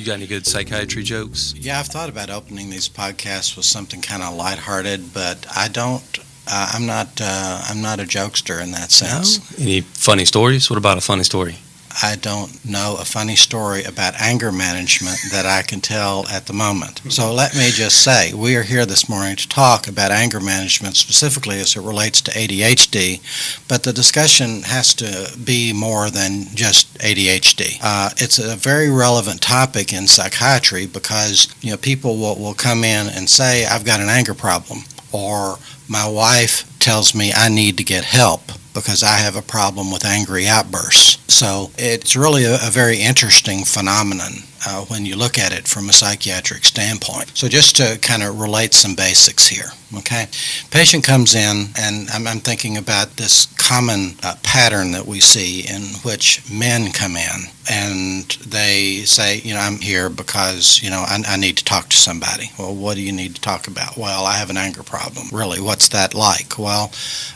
You got any good psychiatry jokes? Yeah, I've thought about opening these podcasts with something kind of lighthearted, but I don't. I'm not. I'm not a jokester in that sense. No? Any funny stories? What about a funny story? I don't know a funny story about anger management that I can tell at the moment. So let me just say, we are here this morning to talk about anger management specifically as it relates to ADHD, but the discussion has to be more than just ADHD. It's a very relevant topic in psychiatry because people will come in and say, I've got an anger problem, or my wife tells me I need to get help because I have a problem with angry outbursts. So it's really a very interesting phenomenon when you look at it from a psychiatric standpoint. So just to kind of relate some basics here, okay? Patient comes in, and I'm thinking about this common pattern that we see in which men come in, and they say, I'm here because, I need to talk to somebody. Well, what do you need to talk about? Well, I have an anger problem. Really, what's that like? Well,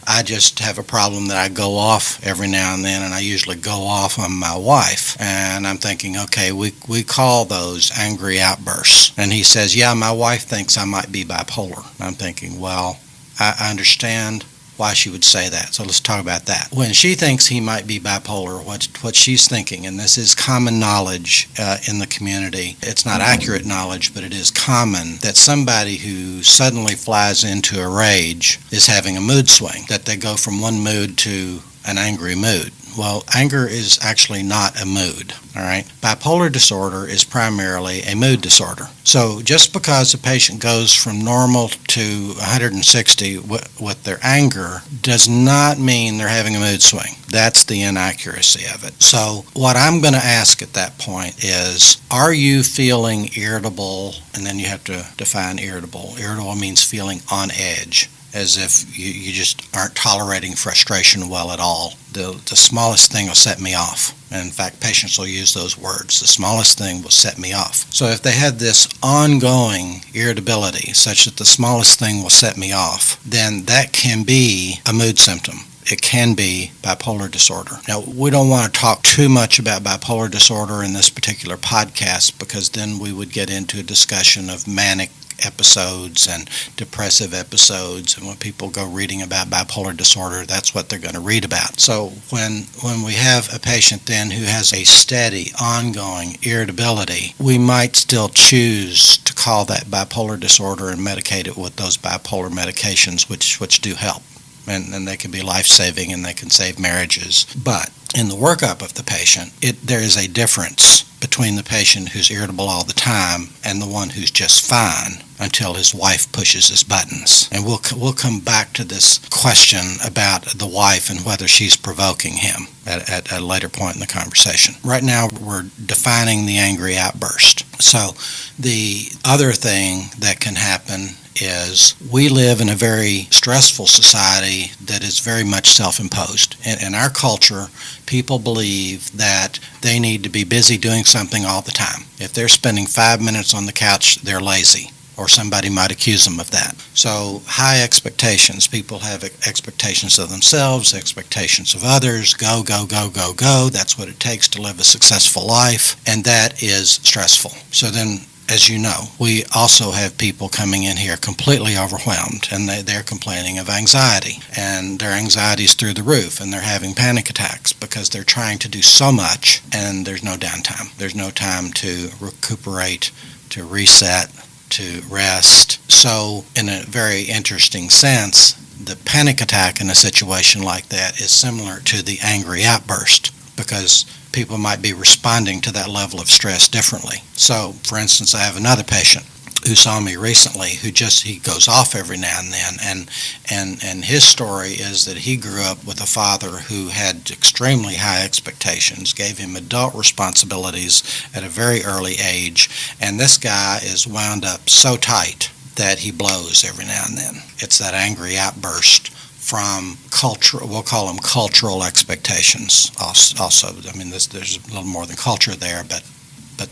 I just have a problem that I go off every now and then, and I usually go off on my wife. And I'm thinking, okay, we call those angry outbursts. And he says, yeah, my wife thinks I might be bipolar. I'm thinking, well, I understand why she would say that. So let's talk about that. When she thinks he might be bipolar, what she's thinking, and this is common knowledge in the community, it's not accurate knowledge, but it is common, that somebody who suddenly flies into a rage is having a mood swing, that they go from one mood to an angry mood. Well, anger is actually not a mood, all right? Bipolar disorder is primarily a mood disorder. So just because a patient goes from normal to 160 with their anger does not mean they're having a mood swing. That's the inaccuracy of it. So what I'm going to ask at that point is, are you feeling irritable? And then you have to define irritable. Irritable means feeling on edge, as if you just aren't tolerating frustration well at all. The smallest thing will set me off. And in fact, patients will use those words. The smallest thing will set me off. So if they had this ongoing irritability, such that the smallest thing will set me off, then that can be a mood symptom. It can be bipolar disorder. Now, we don't want to talk too much about bipolar disorder in this particular podcast, because then we would get into a discussion of manic episodes and depressive episodes, and when people go reading about bipolar disorder, that's what they're going to read about. So when we have a patient then who has a steady, ongoing irritability, we might still choose to call that bipolar disorder and medicate it with those bipolar medications, which do help. And they can be life-saving, and they can save marriages. But in the workup of the patient, there is a difference between the patient who's irritable all the time and the one who's just fine until his wife pushes his buttons. And we'll come back to this question about the wife and whether she's provoking him at a later point in the conversation. Right now, we're defining the angry outburst. So the other thing that can happen is we live in a very stressful society that is very much self-imposed. In our culture, people believe that they need to be busy doing something all the time. If they're spending 5 minutes on the couch, they're lazy, or somebody might accuse them of that. So high expectations. People have expectations of themselves, expectations of others. Go, go, go, go, go. That's what it takes to live a successful life, and that is stressful. So then, as you know, we also have people coming in here completely overwhelmed, and they're complaining of anxiety, and their anxiety's through the roof, and they're having panic attacks because they're trying to do so much, and there's no downtime. There's no time to recuperate, to reset, to rest. So in a very interesting sense, the panic attack in a situation like that is similar to the angry outburst, because people might be responding to that level of stress differently. So, for instance, I have another patient who saw me recently who he goes off every now and then, and his story is that he grew up with a father who had extremely high expectations, gave him adult responsibilities at a very early age, and this guy is wound up so tight that he blows every now and then. It's that angry outburst from culture, we'll call them cultural expectations also. I mean, there's a little more than culture there, but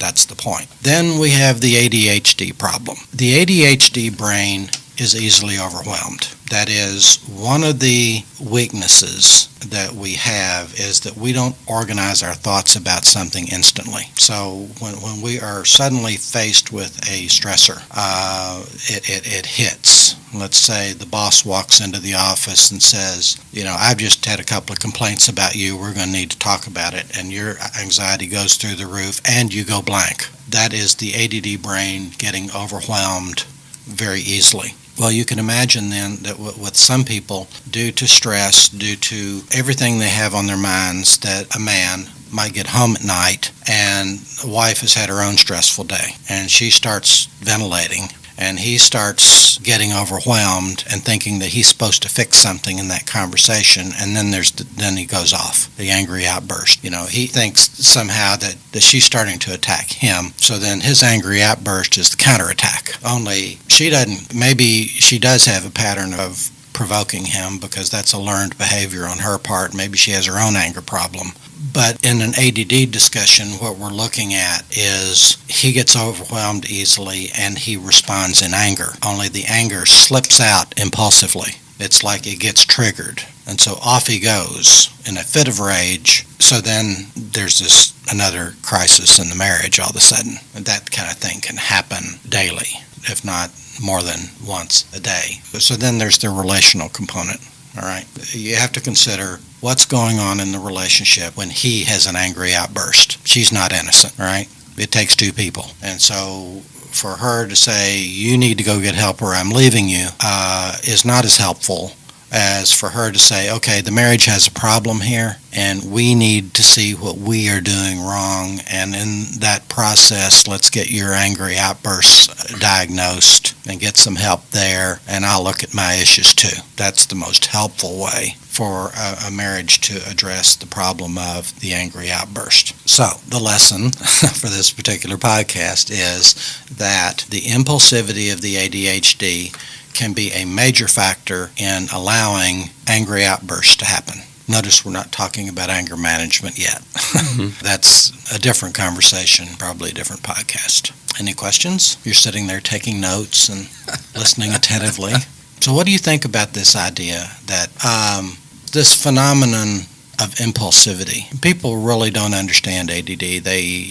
that's the point. Then we have the ADHD problem. The ADHD brain is easily overwhelmed. That is, one of the weaknesses that we have is that we don't organize our thoughts about something instantly. So when we are suddenly faced with a stressor, it hits. Let's say the boss walks into the office and says, I've just had a couple of complaints about you. We're going to need to talk about it. And your anxiety goes through the roof and you go blank. That is the ADD brain getting overwhelmed very easily. Well, you can imagine then that with some people, due to stress, due to everything they have on their minds, that a man might get home at night and the wife has had her own stressful day and she starts ventilating and he starts getting overwhelmed and thinking that he's supposed to fix something in that conversation, and then he goes off, the angry outburst. He thinks somehow that she's starting to attack him, so then his angry outburst is the counterattack. Only maybe she does have a pattern of provoking him because that's a learned behavior on her part. Maybe she has her own anger problem. But in an ADD discussion, what we're looking at is he gets overwhelmed easily and he responds in anger. Only the anger slips out impulsively. It's like it gets triggered. And so off he goes in a fit of rage. So then there's another crisis in the marriage all of a sudden. And that kind of thing can happen daily, if not more than once a day. So then there's the relational component. All right. You have to consider what's going on in the relationship when he has an angry outburst. She's not innocent, right? It takes two people. And so for her to say, you need to go get help or I'm leaving you, is not as helpful as for her to say, okay, the marriage has a problem here and we need to see what we are doing wrong, and in that process, let's get your angry outbursts diagnosed and get some help there, and I'll look at my issues too. That's the most helpful way for a marriage to address the problem of the angry outburst. So the lesson for this particular podcast is that the impulsivity of the ADHD can be a major factor in allowing angry outbursts to happen. Notice we're not talking about anger management yet. That's a different conversation, probably a different podcast. Any questions? You're sitting there taking notes and listening attentively. So what do you think about this idea that this phenomenon of impulsivity? People really don't understand ADD. They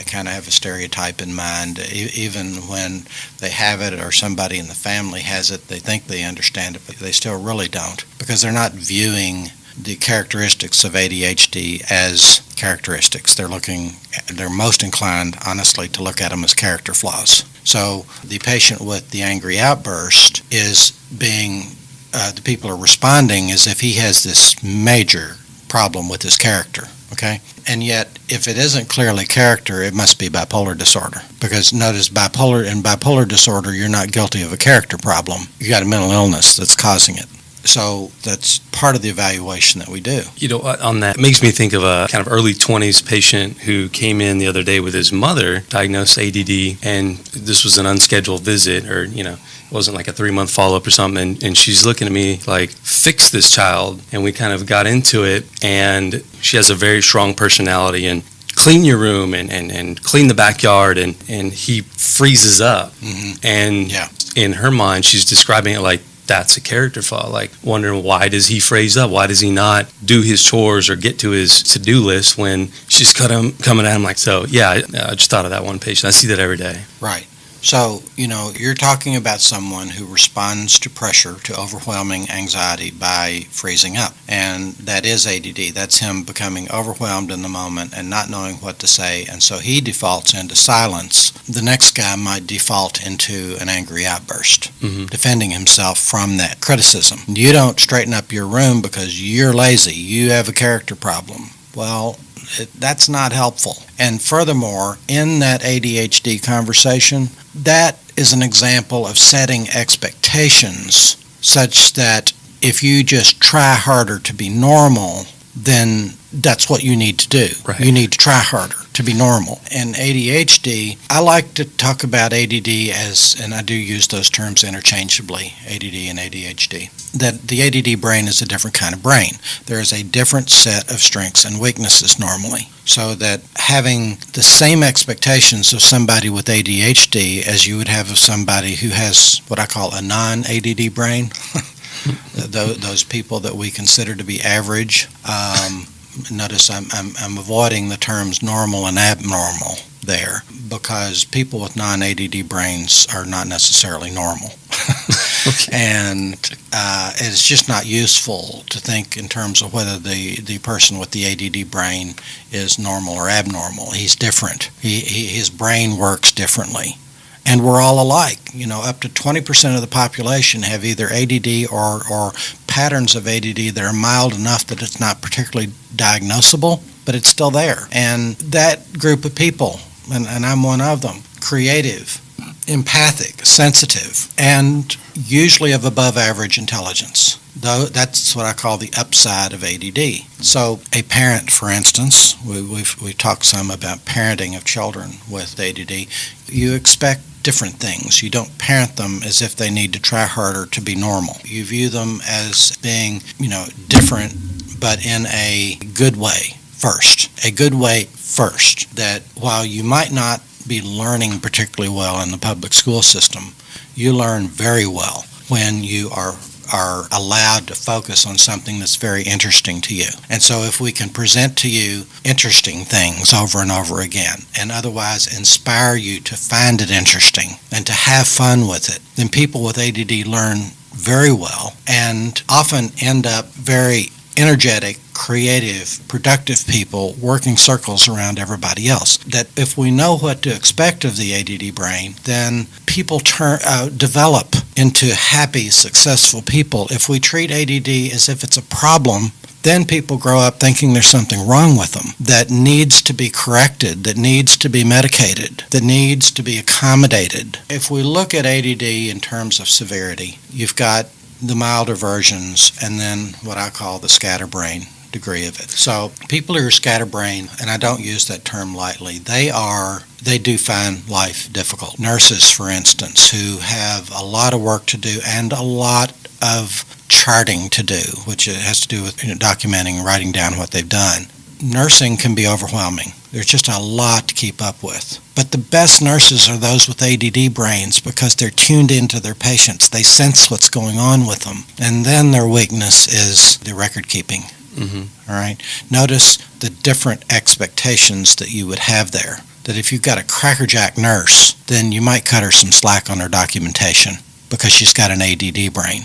kind of have a stereotype in mind. Even when they have it or somebody in the family has it, they think they understand it, but they still really don't, because they're not viewing the characteristics of ADHD as characteristics. They're most inclined, honestly, to look at them as character flaws. So the patient with the angry outburst is the people are responding as if he has this major problem with his character, okay? And yet, if it isn't clearly character, it must be bipolar disorder. Because notice, in bipolar disorder, you're not guilty of a character problem. You got a mental illness that's causing it. So that's part of the evaluation that we do. On that, it makes me think of a kind of early 20s patient who came in the other day with his mother, diagnosed ADD, and this was an unscheduled visit, or, it wasn't like a 3-month follow-up or something, and she's looking at me like, fix this child, and we kind of got into it, and she has a very strong personality, and clean your room and clean the backyard, and he freezes up. Mm-hmm. And in her mind, she's describing it like, that's a character flaw, like wondering, why does he freeze up? Why does he not do his chores or get to his to-do list when she's coming at him like so? Yeah, I just thought of that one patient. I see that every day. Right. So, you're talking about someone who responds to pressure, to overwhelming anxiety by freezing up. And that is ADD. That's him becoming overwhelmed in the moment and not knowing what to say. And so he defaults into silence. The next guy might default into an angry outburst, defending himself from that criticism. You don't straighten up your room because you're lazy. You have a character problem. Well, that's not helpful. And furthermore, in that ADHD conversation, that is an example of setting expectations such that if you just try harder to be normal, then that's what you need to do. Right. You need to try harder. to be normal. In ADHD, I like to talk about ADD as, and I do use those terms interchangeably, ADD and ADHD, that the ADD brain is a different kind of brain. There is a different set of strengths and weaknesses normally. So that having the same expectations of somebody with ADHD as you would have of somebody who has what I call a non-ADD brain, those people that we consider to be average. Notice I'm avoiding the terms normal and abnormal there, because people with non-ADD brains are not necessarily normal. Okay. And it's just not useful to think in terms of whether the person with the ADD brain is normal or abnormal. He's different. His brain works differently. And we're all alike. Up to 20% of the population have either ADD or patterns of ADD that are mild enough that it's not particularly diagnosable, but it's still there. And that group of people, and I'm one of them, creative, empathic, sensitive, and usually of above average intelligence. Though that's what I call the upside of ADD. So a parent, for instance, we've talked some about parenting of children with ADD. You expect different things. You don't parent them as if they need to try harder to be normal. You view them as being, different, but in a good way first. A good way first, that while you might not be learning particularly well in the public school system, you learn very well when you are allowed to focus on something that's very interesting to you. And so if we can present to you interesting things over and over again, and otherwise inspire you to find it interesting and to have fun with it, then people with ADD learn very well and often end up very energetic, creative, productive people working circles around everybody else. That if we know what to expect of the ADD brain, then people develop into happy, successful people. If we treat ADD as if it's a problem, then people grow up thinking there's something wrong with them that needs to be corrected, that needs to be medicated, that needs to be accommodated. If we look at ADD in terms of severity, you've got the milder versions and then what I call the scatterbrain degree of it. So people who are scatterbrained, and I don't use that term lightly, they do find life difficult. Nurses, for instance, who have a lot of work to do and a lot of charting to do, which has to do with documenting and writing down what they've done. Nursing can be overwhelming. There's just a lot to keep up with. But the best nurses are those with ADD brains because they're tuned into their patients. They sense what's going on with them. And then their weakness is the record keeping. Mm-hmm. All right. Notice the different expectations that you would have there. That if you've got a crackerjack nurse, then you might cut her some slack on her documentation because she's got an ADD brain.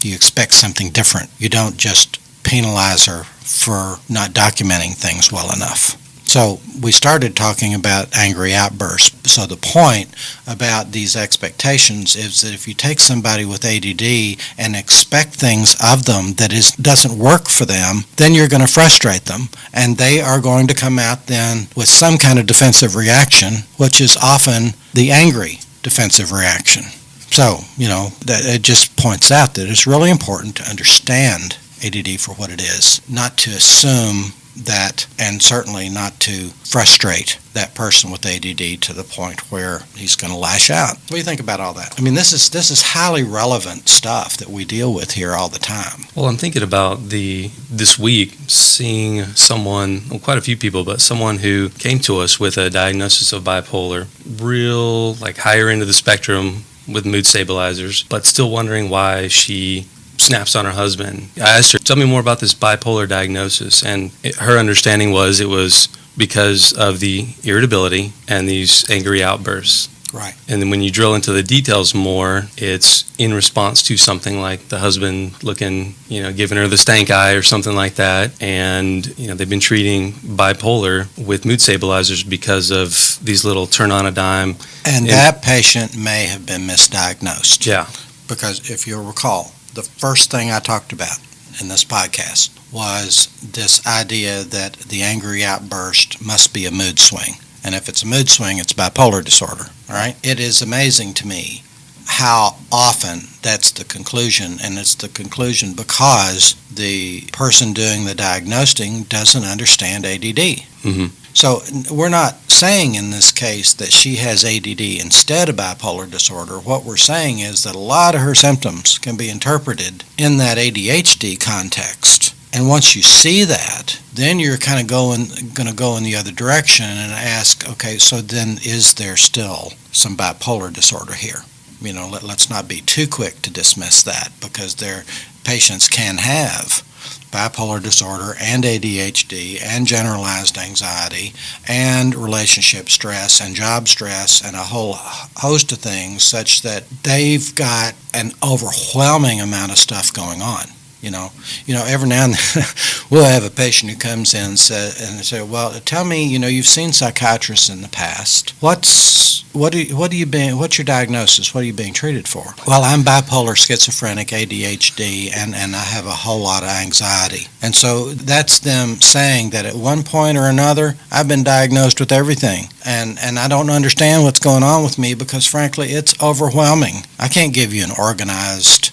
You expect something different. You don't just penalize her for not documenting things well enough. So we started talking about angry outbursts. So the point about these expectations is that if you take somebody with ADD and expect things of them that doesn't work for them, then you're going to frustrate them. And they are going to come out then with some kind of defensive reaction, which is often the angry defensive reaction. So, that it just points out that it's really important to understand ADD for what it is, not to assume that, and certainly not to frustrate that person with ADD to the point where he's going to lash out. What do you think about all that? I mean, this is highly relevant stuff that we deal with here all the time. Well, I'm thinking about this week seeing someone, quite a few people, but someone who came to us with a diagnosis of bipolar, real higher end of the spectrum with mood stabilizers, but still wondering why she snaps on her husband. I asked her, tell me more about this bipolar diagnosis, and her understanding was it was because of the irritability and these angry outbursts. Right. And then when you drill into the details more, it's in response to something like the husband looking, giving her the stank eye or something like that. And, they've been treating bipolar with mood stabilizers because of these little turn on a dime. And that patient may have been misdiagnosed. Yeah. Because if you'll recall, the first thing I talked about in this podcast was this idea that the angry outburst must be a mood swing. And if it's a mood swing, it's bipolar disorder, all right? It is amazing to me how often that's the conclusion, and it's the conclusion because the person doing the diagnosing doesn't understand ADD. Mm-hmm. So we're not saying in this case that she has ADD instead of bipolar disorder. What we're saying is that a lot of her symptoms can be interpreted in that ADHD context. And once you see that, then you're kind of going to go in the other direction and ask, okay, so then is there still some bipolar disorder here? You know, let's not be too quick to dismiss that, because their patients can have bipolar disorder and ADHD and generalized anxiety and relationship stress and job stress and a whole host of things, such that they've got an overwhelming amount of stuff going on. You know, every now and then we'll have a patient who comes in and say, well, tell me, you've seen psychiatrists in the past. What's your diagnosis? What are you being treated for? Well, I'm bipolar, schizophrenic, ADHD, and I have a whole lot of anxiety. And so that's them saying that at one point or another, I've been diagnosed with everything, and I don't understand what's going on with me, because frankly, it's overwhelming. I can't give you an organized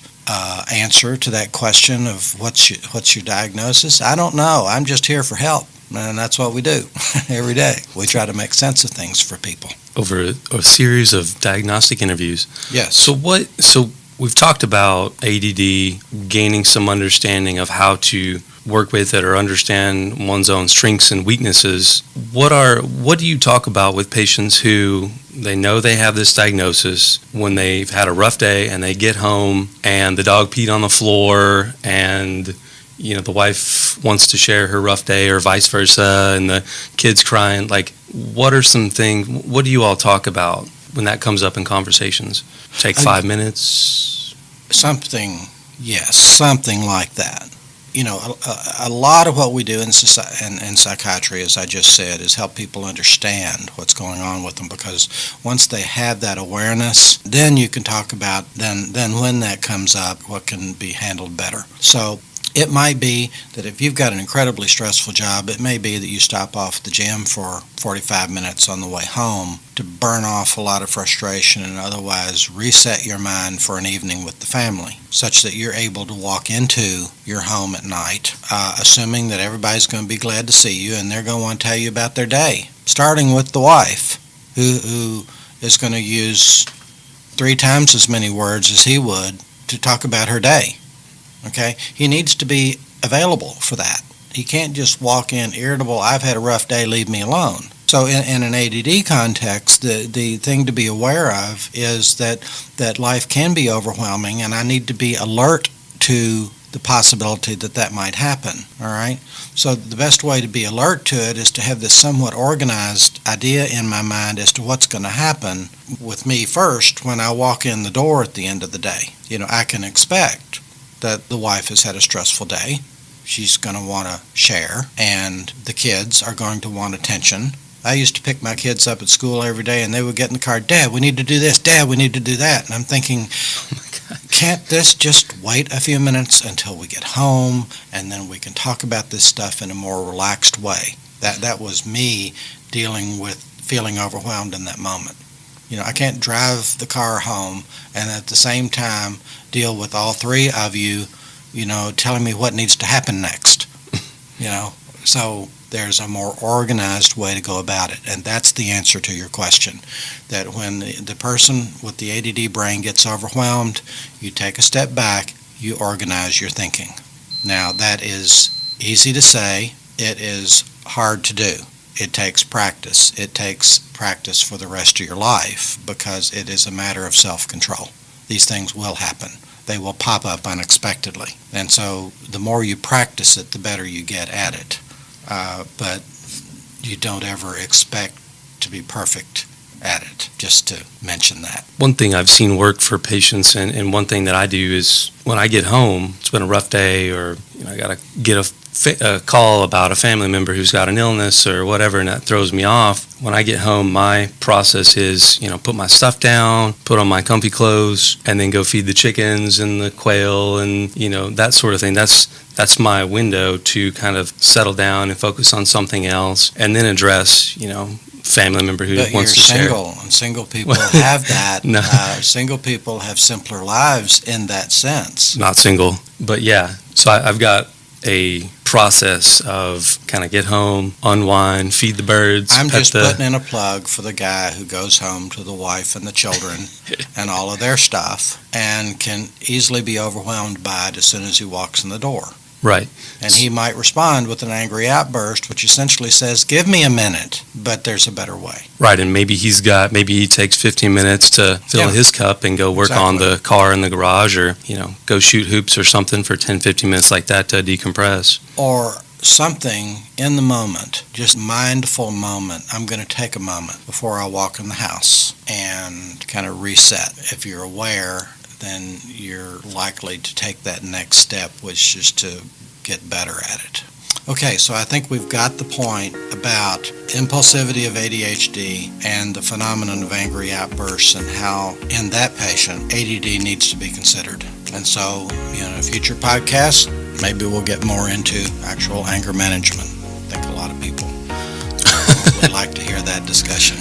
answer to that question of what's your diagnosis. I don't know. I'm just here for help, and that's what we do every day. We try to make sense of things for people. Over a series of diagnostic interviews. Yes. So we've talked about ADD, gaining some understanding of how to work with it or understand one's own strengths and weaknesses. What do you talk about with patients who they know they have this diagnosis when they've had a rough day and they get home and the dog peed on the floor and the wife wants to share her rough day or vice versa and the kid's crying? Like, what do you all talk about when that comes up in conversations? Take 5 minutes? Something like that. A lot of what we do in psychiatry, as I just said, is help people understand what's going on with them, because once they have that awareness, then you can talk about then when that comes up, what can be handled better. So it might be that if you've got an incredibly stressful job, it may be that you stop off at the gym for 45 minutes on the way home to burn off a lot of frustration and otherwise reset your mind for an evening with the family, such that you're able to walk into your home at night, assuming that everybody's going to be glad to see you and they're going to want to tell you about their day, starting with the wife, who is going to use 3 times as many words as he would to talk about her day. Okay? He needs to be available for that. He can't just walk in irritable, I've had a rough day, leave me alone. So in an ADD context, the thing to be aware of is that life can be overwhelming, and I need to be alert to the possibility that might happen, all right? So the best way to be alert to it is to have this somewhat organized idea in my mind as to what's going to happen with me first when I walk in the door at the end of the day. I can expect that the wife has had a stressful day. She's going to want to share, and the kids are going to want attention. I used to pick my kids up at school every day, and they would get in the car, Dad, we need to do this, Dad, we need to do that. And I'm thinking, can't this just wait a few minutes until we get home, and then we can talk about this stuff in a more relaxed way? That was me dealing with feeling overwhelmed in that moment. I can't drive the car home and at the same time deal with all 3 of you, telling me what needs to happen next. So there's a more organized way to go about it, and that's the answer to your question, that when the person with the ADD brain gets overwhelmed, you take a step back, you organize your thinking. Now, that is easy to say, it is hard to do. It takes practice. It takes practice for the rest of your life, because it is a matter of self-control. These things will happen. They will pop up unexpectedly. And so the more you practice it, the better you get at it. But you don't ever expect to be perfect at it, just to mention that. One thing I've seen work for patients, and one thing that I do is when I get home, it's been a rough day, or I got to get a call about a family member who's got an illness or whatever, and that throws me off. When I get home, my process is, put my stuff down, put on my comfy clothes, and then go feed the chickens and the quail and, that sort of thing. That's my window to kind of settle down and focus on something else, and then address, family member who wants to share. But you're single, and single people have that. No. Single people have simpler lives in that sense. Not single, but yeah. So I've got a process of kind of get home, unwind, feed the birds. I'm pet just the- putting in a plug for the guy who goes home to the wife and the children and all of their stuff and can easily be overwhelmed by it as soon as he walks in the door. Right. And he might respond with an angry outburst, which essentially says, give me a minute, but there's a better way. Right, and maybe he takes 15 minutes to fill Yeah. his cup and go work on Exactly. the car in the garage, or, go shoot hoops or something for 10, 15 minutes like that to decompress. Or something in the moment, just mindful moment. I'm going to take a moment before I walk in the house and kind of reset. If you're aware, then you're likely to take that next step, which is to get better at it. Okay, so I think we've got the point about impulsivity of ADHD and the phenomenon of angry outbursts and how in that patient ADD needs to be considered. And so, in a future podcast, maybe we'll get more into actual anger management. I think a lot of people would like to hear that discussion.